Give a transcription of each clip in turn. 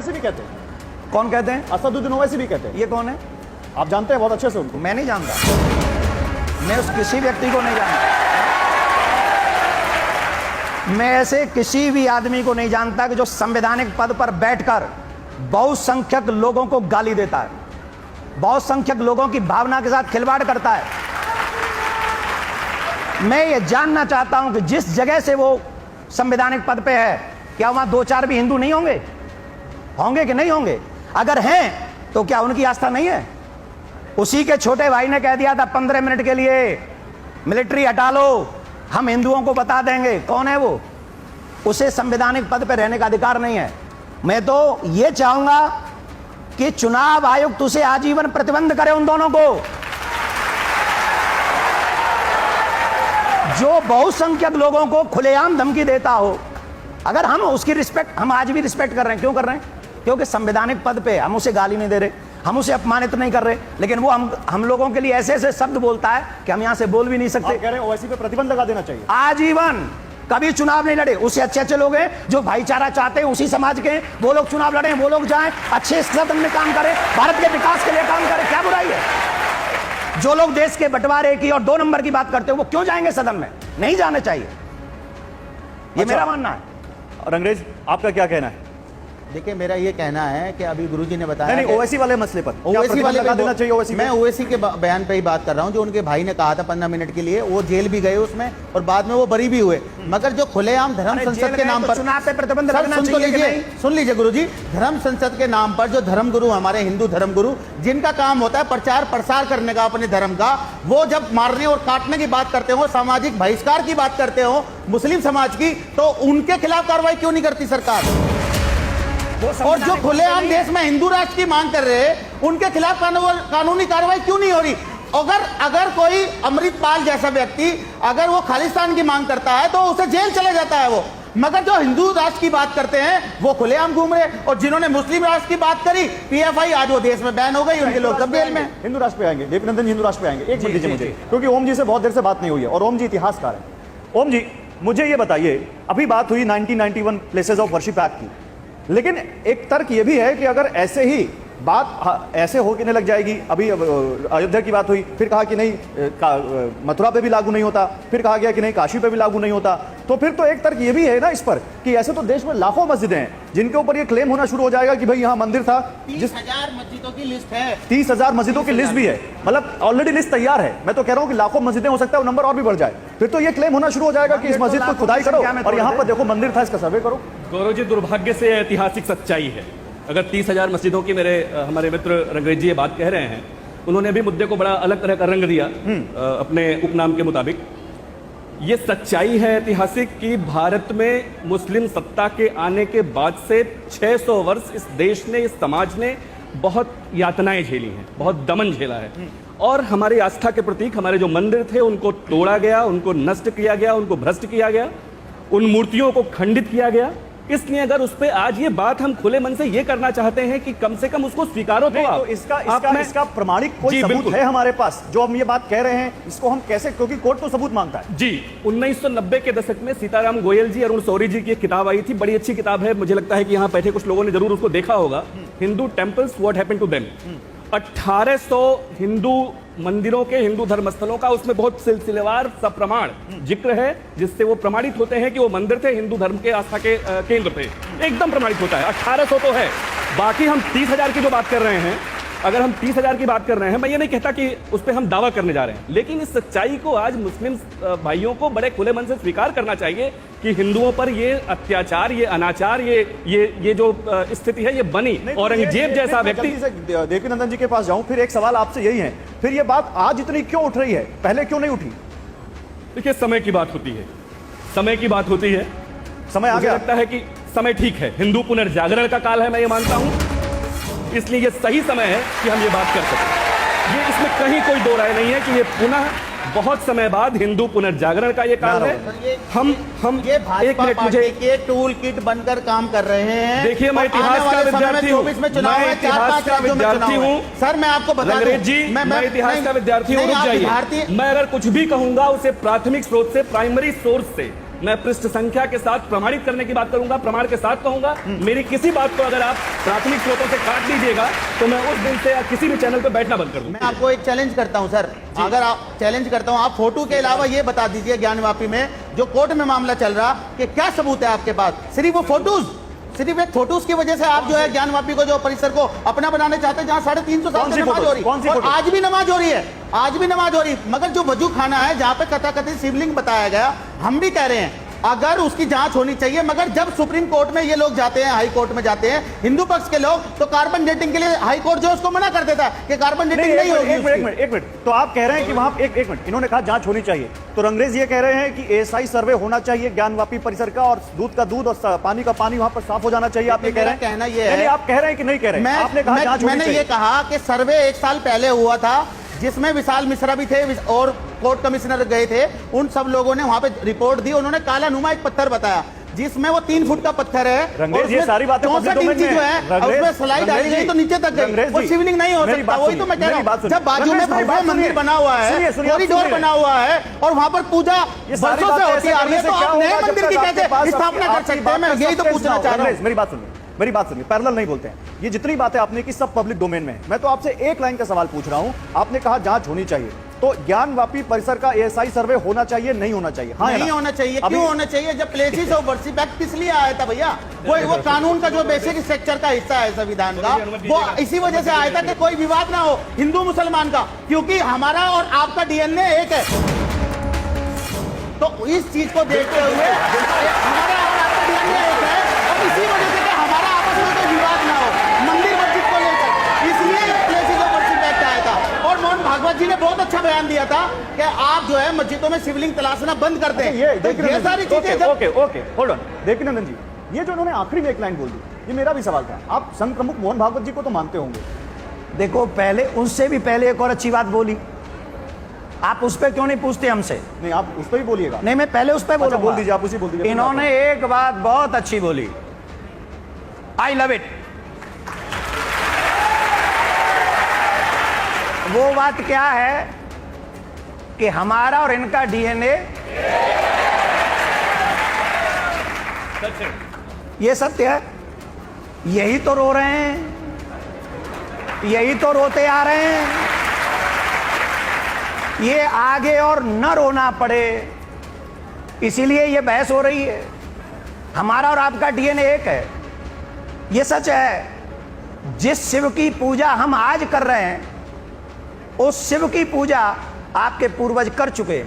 ओवैसी भी कहते हैं। कौन कहते हैं? असदुद्दीन ओवैसी भी कहते हैं। ये कौन है? आप जानते हैं बहुत अच्छे से उनको। मैं नहीं जानता, मैं उस किसी व्यक्ति को नहीं जानता। मैं ऐसे किसी भी आदमी को नहीं जानता कि जो संवैधानिक पद पर बैठकर बहुसंख्यक लोगों को गाली देता है, बहुसंख्यक लोगों की भावना के साथ खिलवाड़ करता है। मैं ये जानना चाहता हूं कि जिस जगह से वो संवैधानिक पद पे है, क्या वहां 2-4 भी हिंदू नहीं होंगे? होंगे कि नहीं होंगे? अगर हैं तो क्या उनकी आस्था नहीं है? उसी के छोटे भाई ने कह दिया था 15 मिनट के लिए मिलिट्री हटा लो, हम हिंदुओं को बता देंगे। कौन है वो? उसे संवैधानिक पद पर रहने का अधिकार नहीं है। मैं तो यह चाहूंगा कि चुनाव आयुक्त उसे आजीवन प्रतिबंध करे, उन दोनों को। जो बहुसंख्यक लोगों को खुलेआम धमकी देता हो, अगर हम उसकी रिस्पेक्ट, हम आज भी रिस्पेक्ट कर रहे हैं। क्यों कर रहे हैं? क्योंकि संवैधानिक पद पे हम उसे गाली नहीं दे रहे, हम उसे अपमानित नहीं कर रहे, लेकिन वो हम लोगों के लिए ऐसे ऐसे शब्द बोलता है कि हम यहां से बोल भी नहीं सकते। आप कह रहे हैं ओवैसी पे प्रतिबंध लगा देना चाहिए? आजीवन। कभी चुनाव नहीं लड़े, उससे अच्छे अच्छे लोग हैं जो भाईचारा चाहते हैं, उसी समाज के, वो लोग चुनाव लड़े, वो लोग जाएं, अच्छे सदन में काम करें, भारत के विकास के लिए काम करें। क्या बुराई है? जो लोग देश के बंटवारे की और 2 नंबर की बात करते हैं, वो क्यों जाएंगे सदन में? नहीं जाने चाहिए, ये मेरा मानना है। और अंग्रेज, आपका क्या कहना है? देखिए, मेरा ये कहना है कि अभी गुरुजी ने बताया नहीं, ओवैसी वाले मसले पर ओवैसी वाले लगा देना चाहिए। ओवैसी मैं ओवैसी के बयान पे ही बात कर रहा हूं, जो उनके भाई ने कहा था 15 मिनट के लिए, वो जेल भी गए उसमें और बाद में वो बरी भी हुए। मगर जो खुलेआम धर्म संसद के नाम पर चुनाव पे प्रतिबंध लगना चाहिए। सुन लीजिए गुरुजी, धर्म संसद के नाम पर जो धर्मगुरु, हमारे हिंदू धर्मगुरु, जिनका काम होता है प्रचार प्रसार करने का अपने धर्म का, वो जब मारने और काटने की बात करते हो, सामाजिक बहिष्कार की बात करते हो मुस्लिम समाज की, तो उनके खिलाफ कार्रवाई क्यों नहीं करती सरकार? और जो खुलेआम देश में हिंदू राष्ट्र की मांग कर रहे हैं, उनके खिलाफ कानूनी कार्रवाई क्यों नहीं हो रही? अगर कोई अमृतपाल जैसा व्यक्ति अगर वो खालिस्तान की मांग करता है तो उसे जेल चले जाता है वो, मगर जो हिंदू राष्ट्र की बात करते हैं वो खुलेआम घूम रहे। और जिन्होंने मुस्लिम राष्ट्र की बात करी, पीएफआई, आज वो देश में बैन हो गई, उनके लोग सब जेल में। हिंदू राष्ट्र पे आएंगे, देवी नंदन हिंदू राष्ट्र पे आएंगे। एक मिनट दीजिए मुझे, क्योंकि ओम जी से बहुत देर से बात नहीं हुई है और ओम जी इतिहासकार है। ओम जी, मुझे ये बताइए, अभी बात हुई 1991 प्लेसेस ऑफ वर्शिप एक्ट की, लेकिन एक तर्क ये भी है कि अगर ऐसे ही बात ऐसे होने लग जाएगी, अभी अयोध्या की बात हुई, फिर कहा कि नहीं मथुरा पे भी लागू नहीं होता, फिर कहा गया कि नहीं काशी पे भी लागू नहीं होता, तो फिर तो एक तर्क ये भी है ना इस पर कि ऐसे तो देश में लाखों मस्जिदें हैं जिनके ऊपर ये क्लेम होना शुरू हो जाएगा कि भाई यहाँ मंदिर था। 30,000 मस्जिदों की लिस्ट है, 30,000 मस्जिदों की लिस्ट भी है, मतलब ऑलरेडी लिस्ट तैयार है। मैं तो कह रहा हूँ कि लाखों मस्जिदें हो सकता है वो नंबर और भी बढ़ जाए, फिर तो ये क्लेम होना शुरू हो जाएगा कि इस मस्जिद को खुदाई करो और यहाँ पर देखो मंदिर था, इसका सर्वे करो। गौरव जी, दुर्भाग्य से ऐतिहासिक सच्चाई है। अगर 30,000 मस्जिदों की हमारे मित्र रंगरेज जी ये बात कह रहे हैं, उन्होंने भी मुद्दे को बड़ा अलग तरह का रंग दिया अपने उपनाम के मुताबिक। ये सच्चाई है ऐतिहासिक कि भारत में मुस्लिम सत्ता के आने के बाद से 600 वर्ष इस देश ने, इस समाज ने बहुत यातनाएं झेली हैं, बहुत दमन झेला है। और हमारी आस्था के प्रतीक हमारे जो मंदिर थे उनको तोड़ा गया, उनको नष्ट किया गया, उनको भ्रष्ट किया गया, उन मूर्तियों को खंडित किया गया। इसलिए अगर उस पे आज ये बात हम खुले मन से ये करना चाहते हैं कि कम से कम उसको स्वीकारो तो आप। तो इसका प्रमाणिक कोई सबूत है हमारे पास जो हम ये बात कह रहे हैं? इसको हम कैसे, क्योंकि कोर्ट तो सबूत मांगता है। जी, 1990 के दशक में सीताराम गोयल जी, अरुण शौरी जी की एक किताब आई थी, बड़ी अच्छी किताब है, मुझे लगता है कि यहाँ बैठे कुछ लोगों ने जरूर उसको देखा होगा, Hindu temples what happened to them. 1800 Hindu मंदिरों के, हिंदू धर्मस्थलों का उसमें बहुत सिलसिलेवार सप्रमाण जिक्र है, जिससे वो प्रमाणित होते हैं कि वो मंदिर थे, हिंदू धर्म के आस्था के केंद्र थे, एकदम प्रमाणित होता है। 1800 तो है। बाकी हम 30,000 की जो बात कर रहे हैं, अगर हम 30,000 की बात कर रहे हैं, मैं ये नहीं कहता कि उस पर हम दावा करने जा रहे हैं, लेकिन इस सच्चाई को आज मुस्लिम भाइयों को बड़े खुले मन से स्वीकार करना चाहिए कि हिंदुओं पर ये अत्याचार, ये अनाचार, ये जो स्थिति है ये बनी। औरंगजेब जैसा व्यक्ति। देवी नंदन जी के पास जाऊं, फिर एक सवाल आपसे यही है, फिर ये बात आज इतनी क्यों उठ रही है, पहले क्यों नहीं उठी? देखिए, समय की बात होती है, समय की बात होती है, समय आ गया। लगता है कि समय ठीक है, हिंदू पुनर्जागरण का काल है, मैं ये मानता हूं, इसलिए ये सही समय है कि हम ये बात कर सकें। ये इसमें कहीं कोई दो राय नहीं है कि ये पुनः बहुत समय बाद हिंदू पुनर्जागरण का ये काल है। हम ये भाजपा पार्टी के टूल किट बनकर काम कर रहे हैं। देखिए, मैं इतिहास का विद्यार्थी हूँ, मैं इतिहास का विद्यार्थी हूँ सर, मैं आपको बता दूं जी, मैं इतिहास का विद्यार्थी हूँ। रुक जाइए, मैं अगर कुछ भी कहूंगा उसे प्राथमिक स्रोत से, प्राइमरी सोर्स से, मैं पृष्ठ संख्या के साथ प्रमाणित करने की बात करूंगा, प्रमाण के साथ कहूंगा। मेरी किसी बात को अगर आप प्राथमिक स्रोतों से काट दीजिएगा तो मैं उस दिन से या किसी भी चैनल पर बैठना बंद कर दूंगा। मैं आपको एक चैलेंज करता हूं सर, अगर आप चैलेंज करता हूं, आप फोटो के अलावा ये बता दीजिए ज्ञानवापी में जो कोर्ट में मामला चल रहा कि क्या सबूत है आपके पास? सिर्फ वो फोटोज, सिर्फ एक फोटोज की वजह से आप जो है ज्ञानवापी को जो परिसर को अपना बनाने चाहते हैं, जहाँ 350 साल से नमाज हो रही है और आज भी नमाज हो रही है, आज भी नमाज हो रही है। मगर जो वजू खाना है जहाँ पे कथाकथित शिवलिंग बताया गया, हम भी कह रहे हैं अगर उसकी जांच होनी चाहिए। मगर जब सुप्रीम कोर्ट में ये लोग जाते हैं, हाई कोर्ट में जाते हैं हिंदू पक्ष के लोग, तो कार्बन डेटिंग के लिए हाई कोर्ट जो उसको मना कर देता है कि कार्बन डेटिंग नहीं होगी। एक मिनट, तो आप कह रहे हैं कि वहां एक मिनट, इन्होंने कहा जांच होनी चाहिए, तो रंगरेज ये कह रहे हैं कि एएसआई सर्वे होना चाहिए ज्ञानवापी परिसर का और दूध का दूध और पानी का पानी वहां पर साफ हो जाना चाहिए। आप ये कह रहे हैं? कहना ये है, आप कह रहे हैं कि नहीं कह रहे हैं? आपने कहा जांच होनी चाहिए। मैंने ये कहा कि सर्वे 1 साल पहले हुआ था जिसमें विशाल मिश्रा भी थे और कोर्ट कमिश्नर गए थे, उन सब लोगों ने वहां पे रिपोर्ट दी। उन्होंने काला नुमा एक पत्थर बताया जिसमें वो 3 फुट का पत्थर है, रंगरेज ये सारी बातें 64 इंच जो है उसमें स्लाइड डाली गई तो नीचे तक गई, वो शिवलिंग नहीं हो सकता। वही तो मैं कह रहा हूं, जब बाजू में भव्य मंदिर बना हुआ है, कॉरिडोर बना हुआ है और वहां पर पूजा वर्षों से होती आ रही है, तो आप नए मंदिर की कैसे स्थापना कर सकते हैं? मैं यही तो पूछना चाह रहा हूं। मेरी बात सुनिए, पैरेलल नहीं बोलते हैं। ये जितनी बातें आपने की सब पब्लिक डोमेन में है। मैं तो आपसे एक लाइन का सवाल पूछ रहा हूं, आपने कहा जांच होनी चाहिए, तो ज्ञानवापी परिसर का एएसआई सर्वे होना चाहिए नहीं होना चाहिए? हाँ, नहीं होना चाहिए। क्यों होना चाहिए? जब प्लेसेस ऑफ वर्शिप एक्ट किस लिए आया था भैया? वो कानून का जो बेसिक स्ट्रक्चर का हिस्सा है संविधान का, वो इसी वजह से आया था कि कोई विवाद ना हो हिंदू मुसलमान का, क्योंकि हमारा और आपका डीएनए एक है। तो इस चीज को देखते हुए हमारा और आपका डीएनए एक है और इसी वजह से हमारा आपस में कोई विवाद ना हो मंदिर मस्जिद को लेकर, इसलिए प्लेसेस ऑफ वर्शिप एक्ट आया था। और मोहन भागवत जी ने बहुत अच्छा बयान दिया था कि आप जो है मस्जिदों में शिवलिंग तलाशना बंद कर दें। ये सारी चीजें ओके होल्ड ऑन, देखिए नंदन जी, ये जो उन्होंने आखिरी में एक लाइन बोल दी, ये मेरा भी सवाल था। आप संघ प्रमुख मोहन भागवत जी को तो मानते होंगे? देखो, पहले उनसे भी पहले एक और अच्छी बात बोली, आप उस पर क्यों नहीं पूछते हमसे? नहीं, आप उस पर ही बोलिएगा। नहीं, मैं पहले उस पर बोलूंगा। बोल दीजिए, आप उसी बोल दीजिए। इन्होंने एक बात बहुत अच्छी बोली, आई लव इट। वो बात क्या है कि हमारा और इनका डीएनए ये सत्य है, यही तो रो रहे हैं, यही तो रोते आ रहे हैं। ये आगे और न रोना पड़े इसीलिए ये बहस हो रही है। हमारा और आपका डीएनए एक है, ये सच है। जिस शिव की पूजा हम आज कर रहे हैं उस शिव की पूजा आपके पूर्वज कर चुके हैं।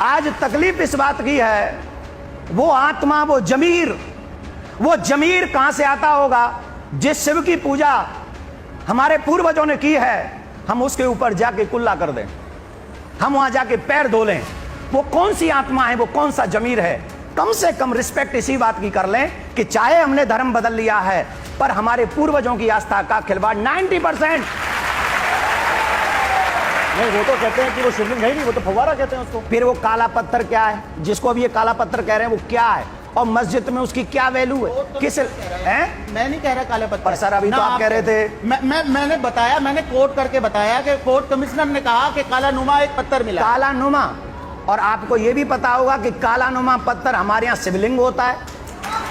आज तकलीफ इस बात की है, वो आत्मा, वो जमीर कहां से आता होगा? जिस शिव की पूजा हमारे पूर्वजों ने की है, हम उसके ऊपर जाके कुल्ला कर दें, हम वहां जाके पैर धो लें। वो कौन सी आत्मा है, वो कौन सा जमीर है? कम से कम रिस्पेक्ट इसी बात की कर लें कि चाहे हमने धर्म बदल लिया है पर हमारे पूर्वजों की आस्था का खिलवाड़ 90%। नहीं, वो तो कहते हैं कि वो शिवलिंग है नहीं, वो तो फव्वारा कहते हैं उसको। फिर वो काला पत्थर क्या है जिसको अभी ये काला पत्थर कह रहे हैं, वो क्या है? और मस्जिद में उसकी क्या वैल्यू है? किस हैं? मैं नहीं कह रहा काले पत्थर, पर सर अभी तो आप कह रहे थे। मैंने बताया, मैंने कोर्ट करके बताया कि कोर्ट कमिश्नर ने कहा कि काला नुमा एक पत्थर मिला। काला नुमा, और आपको यह भी पता होगा कि काला नुमा पत्थर हमारे यहाँ शिवलिंग होता है।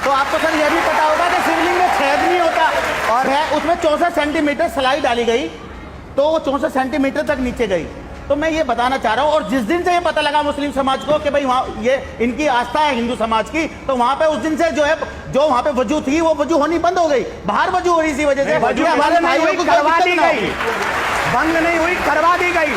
तो आपको सर यह भी पता होगा कि शिवलिंग में छेद नहीं होता और है उसमें 64 सेंटीमीटर स्लाइड डाली गई, तो वो 64 सेंटीमीटर तक नीचे गई। तो मैं ये बताना चाह रहा हूं, और जिस दिन से ये पता लगा मुस्लिम समाज को कि भाई वहां ये इनकी आस्था है हिंदू समाज की, तो वहां पे उस दिन से जो है जो वहां पे वजू थी वो वजू होनी बंद हो गई। बाहर वजू हो रही इसी वजह से हमारे भाइयों को करवा दी गई, बंद नहीं हुई, करवा दी गई,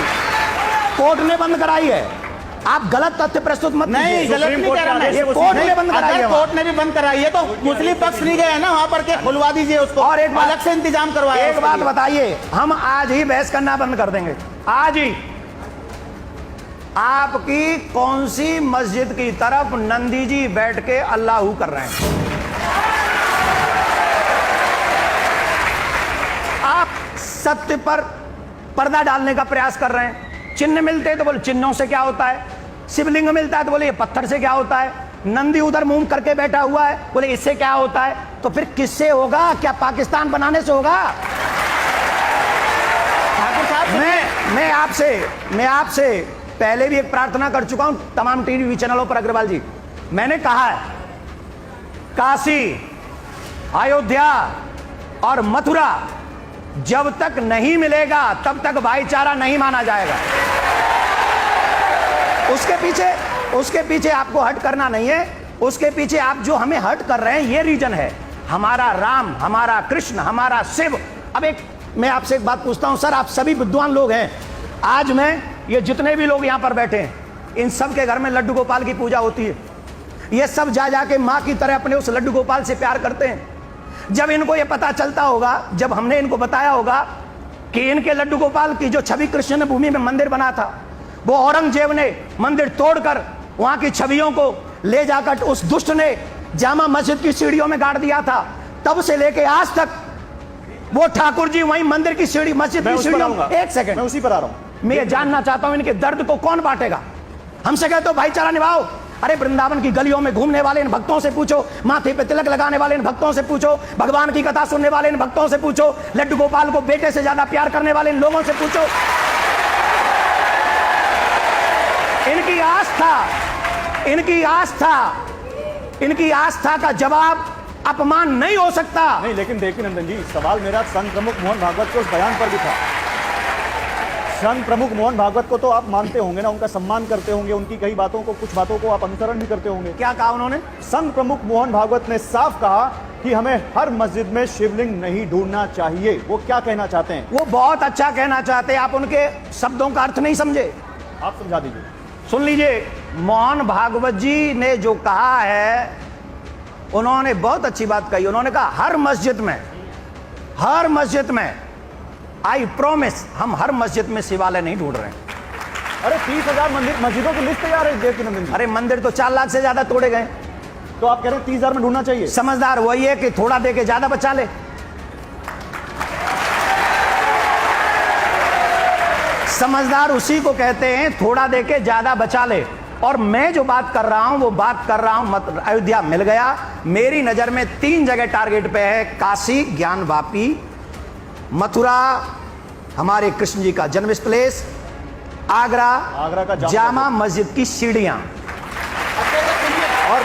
कोर्ट ने बंद कराई है। आप गलत तथ्य प्रस्तुत मत नहीं, गलत नहीं कह रहा मैं, ये कोर्ट ने बंद कराई है। कोर्ट ने भी बंद कराई है तो मुस्लिम पक्ष नहीं गए ना वहां पर के खुलवा दीजिए उसको, और एक अलग से इंतजाम करवाया। एक बात बताइए, हम आज ही बहस करना बंद कर देंगे, आज ही। आपकी कौन सी मस्जिद की तरफ नंदी जी बैठ के अल्लाहू कर रहे हैं? आप सत्य पर पर्दा डालने का प्रयास कर रहे हैं। चिन्ह मिलते हैं तो बोले चिन्हों से क्या होता है, शिवलिंग मिलता है तो बोले ये पत्थर से क्या होता है, नंदी उधर मुंह करके बैठा हुआ है बोले इससे क्या होता है। तो फिर किससे होगा? क्या पाकिस्तान बनाने से होगा? ठाकुर साहब, मैं आपसे पहले भी एक प्रार्थना कर चुका हूं तमाम टीवी चैनलों पर। अग्रवाल जी, मैंने कहा है काशी, अयोध्या और मथुरा जब तक नहीं मिलेगा तब तक भाईचारा नहीं माना जाएगा। उसके पीछे आपको हट करना नहीं है। उसके पीछे आप जो हमें हट कर रहे हैं ये रीजन है, हमारा राम, हमारा कृष्ण, हमारा शिव। अब मैं आपसे एक बात पूछता हूं सर, आप सभी विद्वान लोग हैं, आज मैं ये जितने भी लोग यहां पर बैठे हैं, इन सब के घर में लड्डू गोपाल की पूजा होती है। ये सब जा जाके माँ की तरह अपने उस लड्डू गोपाल से प्यार करते हैं। जब इनको ये पता चलता होगा, जब हमने इनको बताया होगा कि इनके लड्डू गोपाल की जो छवि कृष्ण भूमि में मंदिर बना था, वो औरंगजेब ने मंदिर तोड़कर वहां की छवियों को ले जाकर उस दुष्ट ने जामा मस्जिद की सीढ़ियों में गाड़ दिया था, तब से लेके आज तक वो ठाकुर जी वहीं मंदिर की सीढ़ी, मस्जिद की सीढ़ियों में। एक सेकंड, मैं उसी पर आ रहा हूं। मैं ये जानना चाहता हूं इनके दर्द को कौन बांटेगा? हमसे कहते हो भाईचारा निभाओ, अरे वृंदावन की गलियों में घूमने वाले इन भक्तों से पूछो, माथे पे तिलक लगाने वाले इन भक्तों से पूछो, भगवान की कथा सुनने वाले इन भक्तों से पूछो, लड्डू गोपाल को बेटे से ज्यादा प्यार करने वाले इन लोगों से पूछो। इनकी आस्था का जवाब अपमान नहीं हो सकता। नहीं, लेकिन देखिए नंदन जी, सवाल मेरा संघ प्रमुख मोहन भागवत के उस बयान पर भी था। संघ प्रमुख मोहन भागवत को तो आप मानते होंगे ना, उनका सम्मान करते होंगे, उनकी कई बातों को, कुछ बातों को आप अनुसरण भी करते होंगे। क्या कहा उन्होंने? संघ प्रमुख मोहन भागवत ने साफ कहा कि हमें हर मस्जिद में शिवलिंग नहीं ढूंढना चाहिए। वो क्या कहना चाहते हैं? वो बहुत अच्छा कहना चाहते हैं, आप उनके शब्दों का अर्थ नहीं समझे। आप समझा दीजिए। सुन लीजिए, मोहन भागवत जी ने जो कहा है, उन्होंने बहुत अच्छी बात कही। उन्होंने कहा हर मस्जिद में आई प्रॉमिस, हम हर मस्जिद में शिवालय नहीं ढूंढ रहे हैं। अरे 30,000 मस्जिदों की लिस्ट तैयार है देखिए नंदन जी। अरे मंदिर तो 4 लाख से ज्यादा तोड़े गए, तो आप कह रहे हैं 30,000 में ढूंढना चाहिए? समझदार वही है कि थोड़ा दे के ज्यादा बचा ले। समझदार उसी को कहते हैं थोड़ा दे के ज्यादा बचा ले। और मैं जो बात कर रहा हूं वो बात कर रहा हूं, अयोध्या मिल गया। मेरी नजर में 3 जगह टारगेट पे है, काशी ज्ञान वापी, मथुरा हमारे कृष्ण जी का जन्म प्लेस, आगरा का जामा मस्जिद की सीढ़ियां। और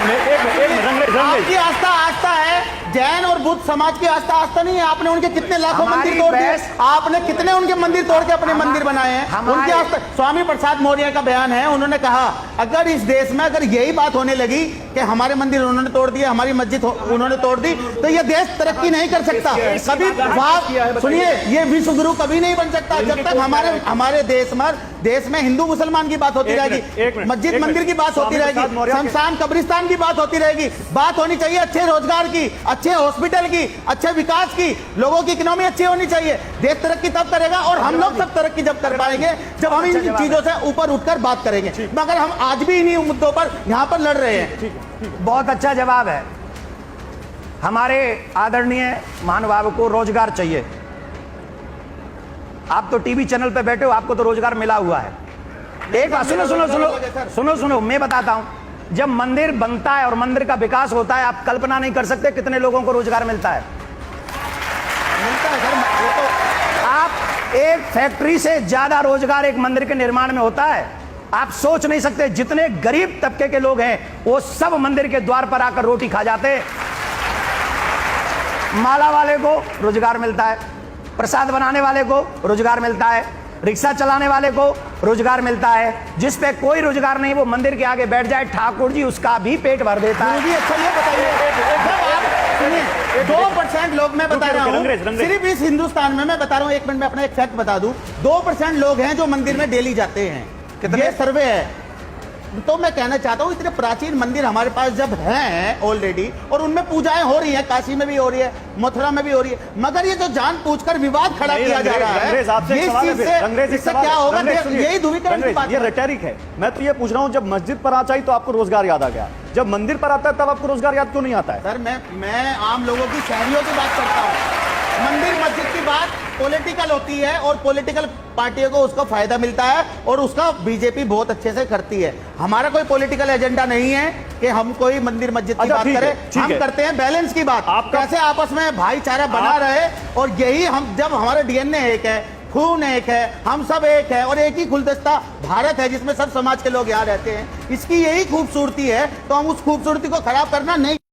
आपकी आस्था है, जैन और बुद्ध समाज की आस्था नहीं है। आपने उनके कितने लाखों मंदिर तोड़ दिए, आपने कितने उनके मंदिर तोड़ के अपने मंदिर बनाए हैं। उनकी आस्था, स्वामी प्रसाद मौर्य का बयान है, उन्होंने कहा अगर इस देश में अगर यही बात होने लगी कि हमारे मंदिर उन्होंने तोड़ दिए, हमारी मस्जिद उन्होंने तोड़ दी, तो यह देश तरक्की नहीं कर सकता कभी। सुनिए, ये विश्व गुरु कभी नहीं बन सकता जब तक हमारे देश में हिंदू मुसलमान की बात होती रहेगी, मस्जिद मंदिर की बात होती रहेगी, शमशान कब्रिस्तान की बात होती रहेगी। बात होनी चाहिए अच्छे रोजगार की, अच्छे हॉस्पिटल की, अच्छे विकास की, लोगों की इकोनॉमी अच्छी होनी चाहिए। देश तरक्की तब करेगा, और हम लोग सब तरक्की जब कर पाएंगे जब हम इन चीजों से ऊपर उठकर बात करेंगे। मगर हम आज भी इन्हीं मुद्दों पर यहां पर लड़ रहे हैं। बहुत अच्छा जवाब है। हमारे आदरणीय महानुभाव को रोजगार चाहिए। आप तो टीवी चैनल पे बैठे हो, आपको तो रोजगार मिला हुआ है। एक बात सुनो, मैं बताता हूं, जब मंदिर बनता है और मंदिर का विकास होता है, आप कल्पना नहीं कर सकते कितने लोगों को रोजगार मिलता है। आप एक फैक्ट्री से ज्यादा रोजगार एक मंदिर के निर्माण में होता है। आप सोच नहीं सकते जितने गरीब तबके के लोग हैं वो सब मंदिर के द्वार पर आकर रोटी खा जाते हैं। माला वाले को रोजगार मिलता है, प्रसाद बनाने वाले को रोजगार मिलता है, रिक्शा चलाने वाले को रोजगार मिलता है। जिस पे कोई रोजगार नहीं वो मंदिर के आगे बैठ जाए, ठाकुर जी उसका भी पेट भर देता है। अच्छा ये बताइए, 2% लोग, मैं बता रहा हूँ सिर्फ इस हिंदुस्तान में, मैं बता रहा हूँ, 1 मिनट में अपना एक फैक्ट बता दूं, 2% लोग हैं जो मंदिर में डेली जाते हैं। ये सर्वे है। तो मैं कहना चाहता हूं इतने प्राचीन मंदिर हमारे पास जब हैं ऑलरेडी, और उनमें पूजाएं हो रही हैं, काशी में भी हो रही है, मथुरा में भी हो रही है, मगर ये जो जानबूझकर विवाद खड़ा किया जा रहा है, इससे क्या होगा? यही ध्रुवीकरण की बात, ये रेटोरिक है। मैं तो ये पूछ रहा हूँ, जब मस्जिद पर आ चाहिए तो आपको रोजगार याद आ गया, जब मंदिर पर आता है तब आपको रोजगार याद क्यों नहीं आता है? सर मैं आम लोगों की, शहरियों की बात करता हूँ। मंदिर मस्जिद की बात पॉलिटिकल होती है, और पॉलिटिकल पार्टियों को उसका फायदा मिलता है, और उसका बीजेपी बहुत अच्छे से करती है। हमारा कोई पॉलिटिकल एजेंडा नहीं है कि हम कोई मंदिर मस्जिद की बात करें। हम करते हैं बैलेंस की बात, कैसे आपस में भाईचारा बना रहे। और यही हम, जब हमारा डीएनए एक है, खून एक है, हम सब एक है और एक ही गुलदस्ता भारत है जिसमें सब समाज के लोग यहाँ रहते हैं। इसकी यही खूबसूरती है, तो हम उस खूबसूरती को खराब करना नहीं